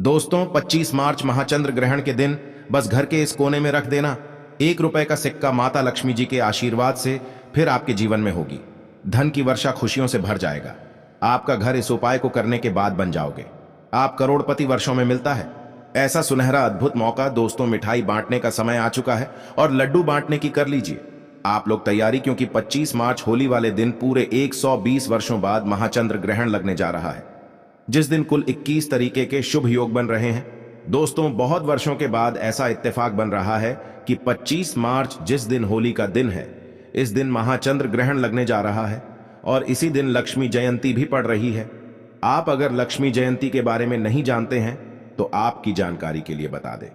दोस्तों 25 मार्च महाचंद्र ग्रहण के दिन बस घर के इस कोने में रख देना 1 रुपए का सिक्का माता लक्ष्मी जी के आशीर्वाद से फिर आपके जीवन में होगी। धन की वर्षा खुशियों से भर जाएगा। आपका घर इस उपाय को करने के बाद बन जाओगे। आप करोड़पति वर्षों में मिलता है। ऐसा सुनहरा अद्भुत मौका दोस्तों, मिठाई बांटने का समय आ चुका है और लड्डू बांटने की कर लीजिए आप लोग तैयारी, क्योंकि 25 मार्च होली वाले दिन पूरे 120 वर्षों बाद महाचंद्र ग्रहण लगने जा रहा है, जिस दिन कुल 21 तरीके के शुभ योग बन रहे हैं। दोस्तों, बहुत वर्षों के बाद ऐसा इत्तेफाक बन रहा है कि 25 मार्च जिस दिन होली का दिन है, इस दिन महाचंद्र ग्रहण लगने जा रहा है और इसी दिन लक्ष्मी जयंती भी पड़ रही है। आप अगर लक्ष्मी जयंती के बारे में नहीं जानते हैं तो आपकी जानकारी के लिए बता दें,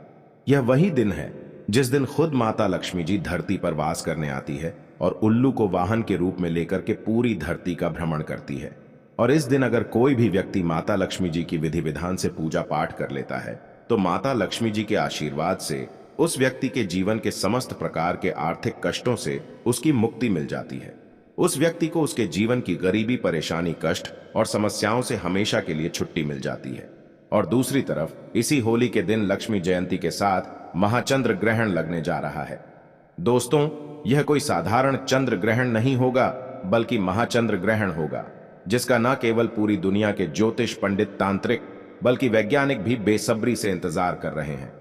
यह वही दिन है जिस दिन खुद माता लक्ष्मी जी धरती पर वास करने आती है और उल्लू को वाहन के रूप में लेकर के पूरी धरती का भ्रमण करती है। और इस दिन अगर कोई भी व्यक्ति माता लक्ष्मी जी की विधि विधान से पूजा पाठ कर लेता है तो माता लक्ष्मी जी के आशीर्वाद से उस व्यक्ति के जीवन के समस्त प्रकार के आर्थिक कष्टों से उसकी मुक्ति मिल जाती है। उस व्यक्ति को उसके जीवन की गरीबी, परेशानी, कष्ट और समस्याओं से हमेशा के लिए छुट्टी मिल जाती है। और दूसरी तरफ इसी होली के दिन लक्ष्मी जयंती के साथ महाचंद्र ग्रहण लगने जा रहा है। दोस्तों, यह कोई साधारण चंद्र ग्रहण नहीं होगा, बल्कि महाचंद्र ग्रहण होगा, जिसका न केवल पूरी दुनिया के ज्योतिष पंडित, तांत्रिक, बल्कि वैज्ञानिक भी बेसब्री से इंतजार कर रहे हैं।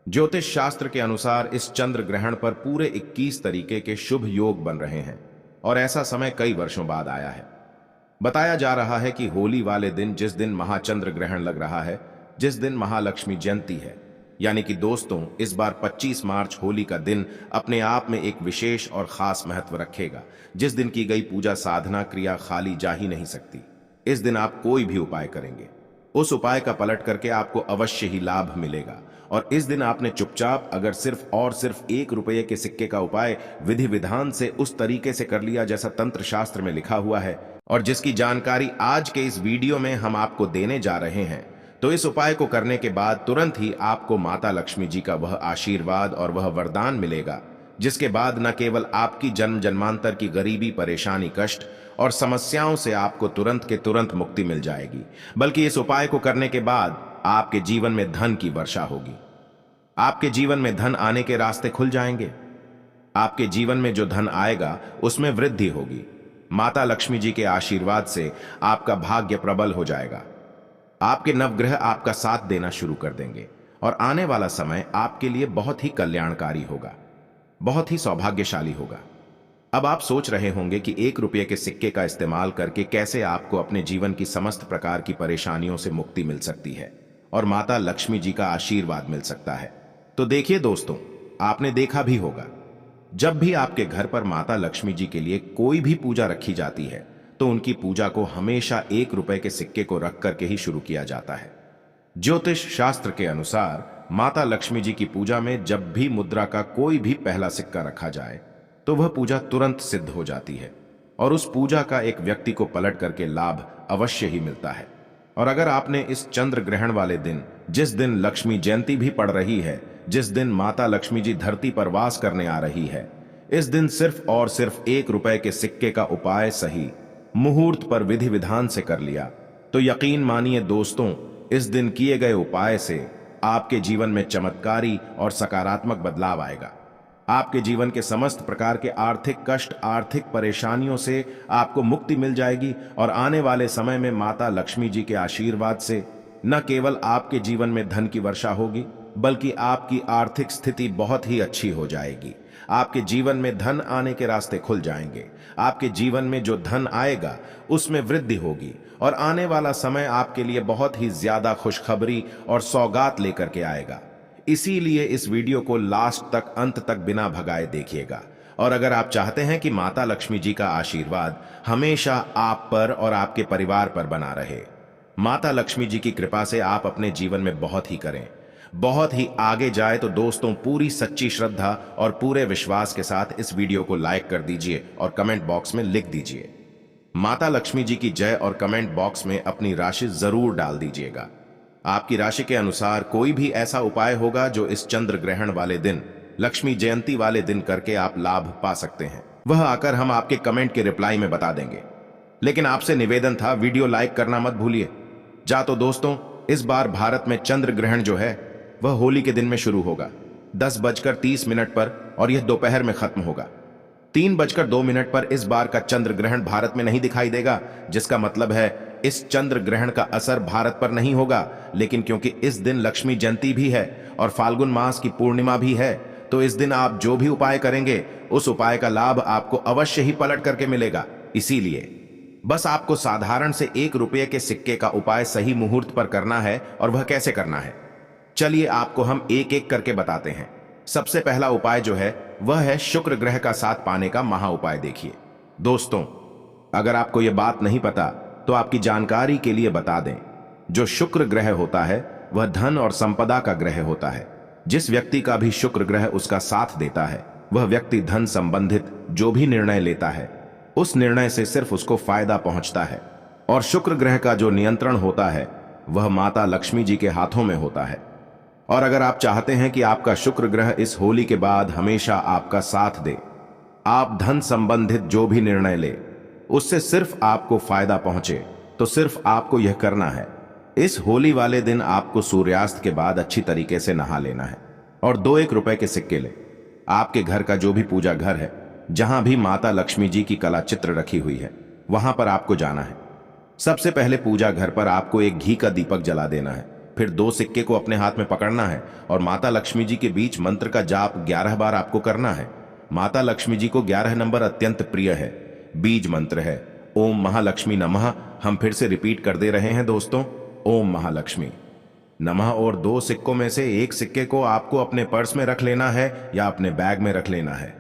ज्योतिष शास्त्र के अनुसार इस चंद्र ग्रहण पर पूरे 21 तरीके के शुभ योग बन रहे हैं और ऐसा समय कई वर्षों बाद आया है। बताया जा रहा है कि होली वाले दिन, जिस दिन महाचंद्र ग्रहण लग रहा है, जिस दिन महालक्ष्मी जयंती है, यानी कि दोस्तों इस बार 25 मार्च होली का दिन अपने आप में एक विशेष और खास महत्व रखेगा। जिस दिन की गई पूजा, साधना, क्रिया खाली जा ही नहीं सकती। इस दिन आप कोई भी उपाय करेंगे, उस उपाय का पलट करके आपको अवश्य ही लाभ मिलेगा। और इस दिन आपने चुपचाप अगर सिर्फ और सिर्फ 1 रुपये के सिक्के का उपाय विधि विधान से उस तरीके से कर लिया जैसा तंत्र शास्त्र में लिखा हुआ है और जिसकी जानकारी आज के इस वीडियो में हम आपको देने जा रहे हैं, तो इस उपाय को करने के बाद तुरंत ही आपको माता लक्ष्मी जी का वह आशीर्वाद और वह वरदान मिलेगा, जिसके बाद न केवल आपकी जन्म जन्मांतर की गरीबी, परेशानी, कष्ट और समस्याओं से आपको तुरंत के तुरंत मुक्ति मिल जाएगी, बल्कि इस उपाय को करने के बाद आपके जीवन में धन की वर्षा होगी। आपके जीवन में धन आने के रास्ते खुल जाएंगे। आपके जीवन में जो धन आएगा उसमें वृद्धि होगी। माता लक्ष्मी जी के आशीर्वाद से आपका भाग्य प्रबल हो जाएगा। आपके नवग्रह आपका साथ देना शुरू कर देंगे और आने वाला समय आपके लिए बहुत ही कल्याणकारी होगा, बहुत ही सौभाग्यशाली होगा। अब आप सोच रहे होंगे कि 1 रुपये के सिक्के का इस्तेमाल करके कैसे आपको अपने जीवन की समस्त प्रकार की परेशानियों से मुक्ति मिल सकती है और माता लक्ष्मी जी का आशीर्वाद मिल सकता है। तो देखिए दोस्तों, आपने देखा भी होगा, जब भी आपके घर पर माता लक्ष्मी जी के लिए कोई भी पूजा रखी जाती है तो उनकी पूजा को हमेशा 1 रुपये के सिक्के को रख करके ही शुरू किया जाता है। ज्योतिष शास्त्र के अनुसार माता लक्ष्मी जी की पूजा में जब भी मुद्रा का कोई भी पहला सिक्का रखा जाए तो वह पूजा तुरंत सिद्ध हो जाती है और उस पूजा का एक व्यक्ति को पलट करके लाभ अवश्य ही मिलता है। और अगर आपने इस चंद्र ग्रहण वाले दिन, जिस दिन लक्ष्मी जयंती भी पड़ रही है, जिस दिन माता लक्ष्मी जी धरती पर वास करने आ रही है, इस दिन सिर्फ और सिर्फ 1 रुपये के सिक्के का उपाय सही मुहूर्त पर विधि विधान से कर लिया तो यकीन मानिए दोस्तों, इस दिन किए गए उपाय से आपके जीवन में चमत्कारी और सकारात्मक बदलाव आएगा। आपके जीवन के समस्त प्रकार के आर्थिक कष्ट, आर्थिक परेशानियों से आपको मुक्ति मिल जाएगी और आने वाले समय में माता लक्ष्मी जी के आशीर्वाद से न केवल आपके जीवन में धन की वर्षा होगी, बल्कि आपकी आर्थिक स्थिति बहुत ही अच्छी हो जाएगी। आपके जीवन में धन आने के रास्ते खुल जाएंगे। आपके जीवन में जो धन आएगा उसमें वृद्धि होगी और आने वाला समय आपके लिए बहुत ही ज्यादा खुशखबरी और सौगात लेकर के आएगा। इसीलिए इस वीडियो को लास्ट तक, अंत तक बिना भगाए देखिएगा। और अगर आप चाहते हैं कि माता लक्ष्मी जी का आशीर्वाद हमेशा आप पर और आपके परिवार पर बना रहे, माता लक्ष्मी जी की कृपा से आप अपने जीवन में बहुत ही करें, बहुत ही आगे जाए, तो दोस्तों पूरी सच्ची श्रद्धा और पूरे विश्वास के साथ इस वीडियो को लाइक कर दीजिए और कमेंट बॉक्स में लिख दीजिए माता लक्ष्मी जी की जय और कमेंट बॉक्स में अपनी राशि जरूर डाल दीजिएगा। आपकी राशि के अनुसार कोई भी ऐसा उपाय होगा जो इस चंद्र ग्रहण वाले दिन, लक्ष्मी जयंती वाले दिन करके आप लाभ पा सकते हैं, वह आकर हम आपके कमेंट के रिप्लाई में बता देंगे। लेकिन आपसे निवेदन था, वीडियो लाइक करना मत भूलिए। तो दोस्तों इस बार भारत में चंद्र ग्रहण जो है वह होली के दिन में शुरू होगा 10:30 पर और यह दोपहर में खत्म होगा 3:02 पर। इस बार का चंद्र ग्रहण भारत में नहीं दिखाई देगा, जिसका मतलब है इस चंद्र ग्रहण का असर भारत पर नहीं होगा। लेकिन क्योंकि इस दिन लक्ष्मी जयंती भी है और फाल्गुन मास की पूर्णिमा भी है, तो इस दिन आप जो भी उपाय करेंगे उस उपाय का लाभ आपको अवश्य ही पलट करके मिलेगा। इसीलिए बस आपको साधारण से 1 रुपये के सिक्के का उपाय सही मुहूर्त पर करना है। और वह कैसे करना है, चलिए आपको हम एक एक करके बताते हैं। सबसे पहला उपाय जो है वह है शुक्र ग्रह का साथ पाने का महा उपाय। देखिए दोस्तों, अगर आपको यह बात नहीं पता तो आपकी जानकारी के लिए बता दें, जो शुक्र ग्रह होता है वह धन और संपदा का ग्रह होता है। जिस व्यक्ति का भी शुक्र ग्रह उसका साथ देता है, वह व्यक्ति धन संबंधित जो भी निर्णय लेता है उस निर्णय से सिर्फ उसको फायदा पहुंचता है। और शुक्र ग्रह का जो नियंत्रण होता है वह माता लक्ष्मी जी के हाथों में होता है। और अगर आप चाहते हैं कि आपका शुक्र ग्रह इस होली के बाद हमेशा आपका साथ दे, आप धन संबंधित जो भी निर्णय ले उससे सिर्फ आपको फायदा पहुंचे, तो सिर्फ आपको यह करना है, इस होली वाले दिन आपको सूर्यास्त के बाद अच्छी तरीके से नहा लेना है और 2-1 रुपए के सिक्के ले आपके घर का जो भी पूजा घर है, जहां भी माता लक्ष्मी जी की कला चित्र रखी हुई है, वहां पर आपको जाना है। सबसे पहले पूजा घर पर आपको एक घी का दीपक जला देना है। फिर 2 सिक्के को अपने हाथ में पकड़ना है और माता लक्ष्मी जी के बीच मंत्र का जाप 11 बार आपको करना है। माता लक्ष्मी जी को 11 नंबर अत्यंत प्रिय है। बीज मंत्र है ओम महालक्ष्मी नमः। हम फिर से रिपीट कर दे रहे हैं दोस्तों, ओम महालक्ष्मी नमः। और 2 सिक्कों में से एक सिक्के को आपको अपने पर्स में रख लेना है या अपने बैग में रख लेना है।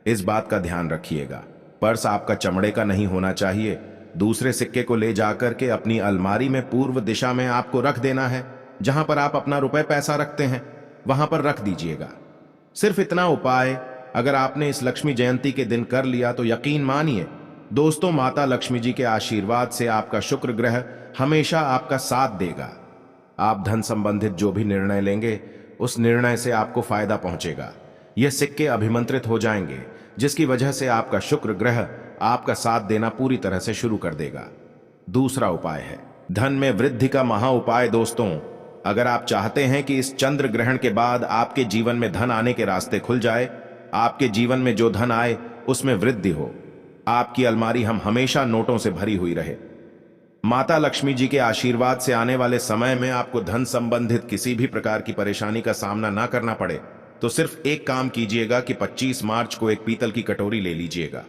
इस बात का ध्यान रखिएगा, पर्स आपका चमड़े का नहीं होना चाहिए। दूसरे सिक्के को ले जाकर के अपनी अलमारी में पूर्व दिशा में आपको रख देना है। जहां पर आप अपना रुपए पैसा रखते हैं वहां पर रख दीजिएगा। सिर्फ इतना उपाय अगर आपने इस लक्ष्मी जयंती के दिन कर लिया तो यकीन मानिए दोस्तों, माता लक्ष्मी जी के आशीर्वाद से आपका शुक्र ग्रह हमेशा आपका साथ देगा। आप धन संबंधित जो भी निर्णय लेंगे उस निर्णय से आपको फायदा पहुंचेगा। यह सिक्के अभिमंत्रित हो जाएंगे, जिसकी वजह से आपका शुक्र ग्रह आपका साथ देना पूरी तरह से शुरू कर देगा। दूसरा उपाय है धन में वृद्धि का महा उपाय। दोस्तों, अगर आप चाहते हैं कि इस चंद्र ग्रहण के बाद आपके जीवन में धन आने के रास्ते खुल जाए, आपके जीवन में जो धन आए उसमें वृद्धि हो, आपकी अलमारी हम हमेशा नोटों से भरी हुई रहे, माता लक्ष्मी जी के आशीर्वाद से आने वाले समय में आपको धन संबंधित किसी भी प्रकार की परेशानी का सामना ना करना पड़े, तो सिर्फ एक काम कीजिएगा कि 25 मार्च को एक पीतल की कटोरी ले लीजिएगा।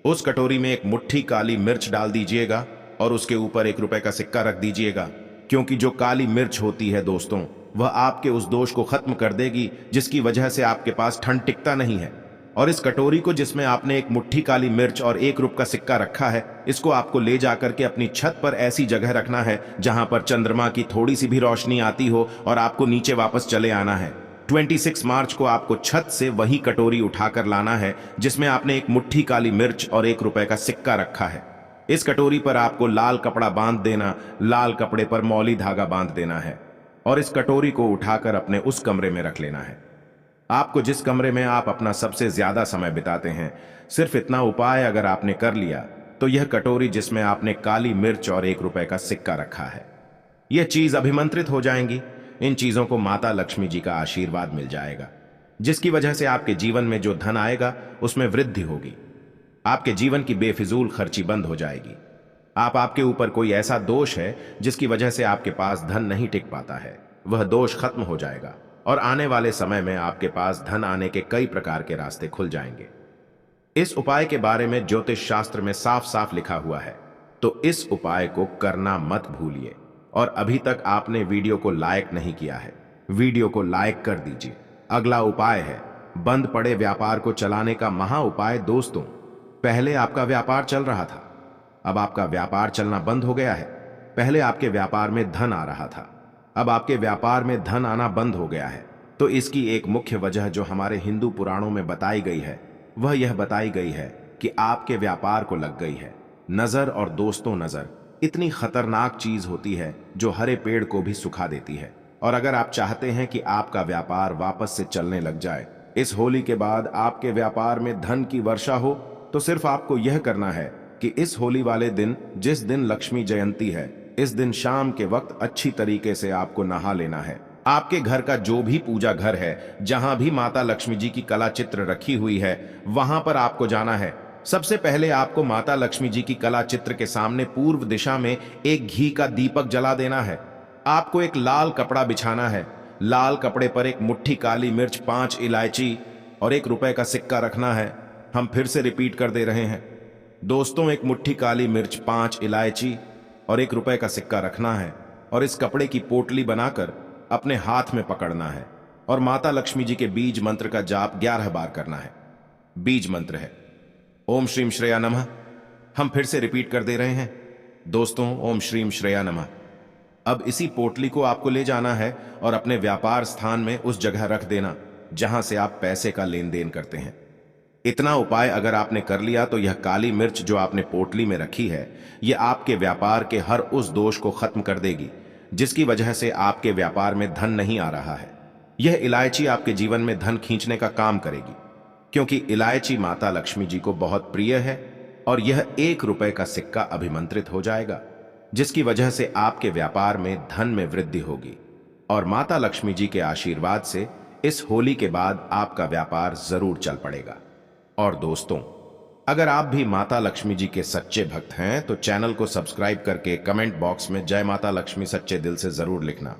उस कटोरी में एक मुट्ठी काली मिर्च डाल दीजिएगा और उसके ऊपर 1 रुपए का सिक्का रख दीजिएगा। क्योंकि जो काली मिर्च होती है दोस्तों, वह आपके उस दोष को खत्म कर देगी जिसकी वजह से आपके पास ठंड टिकता नहीं है। और इस कटोरी को जिसमें आपने एक मुट्ठी काली मिर्च और 1 रुपए का सिक्का रखा है, इसको आपको ले जाकर के अपनी छत पर ऐसी जगह रखना है जहां पर चंद्रमा की थोड़ी सी भी रोशनी आती हो और आपको नीचे वापस चले आना है। 26 मार्च को आपको छत से वही कटोरी उठाकर लाना है जिसमें आपने एक मुट्ठी काली मिर्च और 1 रुपए का सिक्का रखा है। इस कटोरी पर आपको लाल कपड़ा बांध देना, लाल कपड़े पर मौली धागा बांध देना है और इस कटोरी को उठाकर अपने उस कमरे में रख लेना है। आपको जिस कमरे में आप अपना सबसे ज्यादा समय बिताते हैं, सिर्फ इतना उपाय अगर आपने कर लिया तो यह कटोरी जिसमें आपने काली मिर्च और 1 रुपए का सिक्का रखा है, यह चीज अभिमंत्रित हो जाएंगी। इन चीजों को माता लक्ष्मी जी का आशीर्वाद मिल जाएगा, जिसकी वजह से आपके जीवन में जो धन आएगा उसमें वृद्धि होगी। आपके जीवन की बेफिजूल खर्ची बंद हो जाएगी। आपके ऊपर कोई ऐसा दोष है जिसकी वजह से आपके पास धन नहीं टिक पाता है, वह दोष खत्म हो जाएगा और आने वाले समय में आपके पास धन आने के कई प्रकार के रास्ते खुल जाएंगे। इस उपाय के बारे में ज्योतिष शास्त्र में साफ साफ लिखा हुआ है, तो इस उपाय को करना मत भूलिए। और अभी तक आपने वीडियो को लाइक नहीं किया है, वीडियो को लाइक कर दीजिए। अगला उपाय है बंद पड़े व्यापार को चलाने का महा उपाय। दोस्तों, पहले आपका व्यापार चल रहा था, अब आपका व्यापार चलना बंद हो गया है। पहले आपके व्यापार में धन आ रहा था, अब आपके व्यापार में धन आना बंद हो गया है। तो इसकी एक मुख्य वजह जो हमारे हिंदू पुराणों में बताई गई है, वह यह बताई गई है कि आपके व्यापार को लग गई है नजर। और दोस्तों, नजर इतनी खतरनाक चीज होती है जो हरे पेड़ को भी सुखा देती है। और अगर आप चाहते हैं कि आपका व्यापार वापस से चलने लग जाए, इस होली के बाद आपके व्यापार में धन की वर्षा हो, तो सिर्फ आपको यह करना है कि इस होली वाले दिन, जिस दिन लक्ष्मी जयंती है, इस दिन शाम के वक्त अच्छी तरीके से आपको नहा लेना है। आपके घर का जो भी पूजा घर है, जहां भी माता लक्ष्मी जी की कला चित्र रखी हुई है, वहां पर आपको जाना है। सबसे पहले आपको माता लक्ष्मी जी की कला चित्र के सामने पूर्व दिशा में एक घी का दीपक जला देना है। आपको एक लाल कपड़ा बिछाना है। लाल कपड़े पर एक मुट्ठी काली मिर्च, 5 इलायची और ₹1 का सिक्का रखना है। हम फिर से रिपीट कर दे रहे हैं दोस्तों, एक मुट्ठी काली मिर्च, 5 इलायची और ₹1 का सिक्का रखना है और इस कपड़े की पोटली बनाकर अपने हाथ में पकड़ना है और माता लक्ष्मी जी के बीज मंत्र का जाप 11 बार करना है। बीज मंत्र है ओम श्रीम श्रेया नमः। हम फिर से रिपीट कर दे रहे हैं दोस्तों, ओम श्रीम श्रेया नमः। अब इसी पोटली को आपको ले जाना है और अपने व्यापार स्थान में उस जगह रख देना जहां से आप पैसे का लेन देन करते हैं। इतना उपाय अगर आपने कर लिया तो यह काली मिर्च जो आपने पोटली में रखी है, यह आपके व्यापार के हर उस दोष को खत्म कर देगी जिसकी वजह से आपके व्यापार में धन नहीं आ रहा है। यह इलायची आपके जीवन में धन खींचने का काम करेगी, क्योंकि इलायची माता लक्ष्मी जी को बहुत प्रिय है और यह ₹1 का सिक्का अभिमंत्रित हो जाएगा, जिसकी वजह से आपके व्यापार में धन में वृद्धि होगी और माता लक्ष्मी जी के आशीर्वाद से इस होली के बाद आपका व्यापार जरूर चल पड़ेगा। और दोस्तों, अगर आप भी माता लक्ष्मी जी के सच्चे भक्त हैं तो चैनल को सब्सक्राइब करके कमेंट बॉक्स में जय माता लक्ष्मी सच्चे दिल से जरूर लिखना।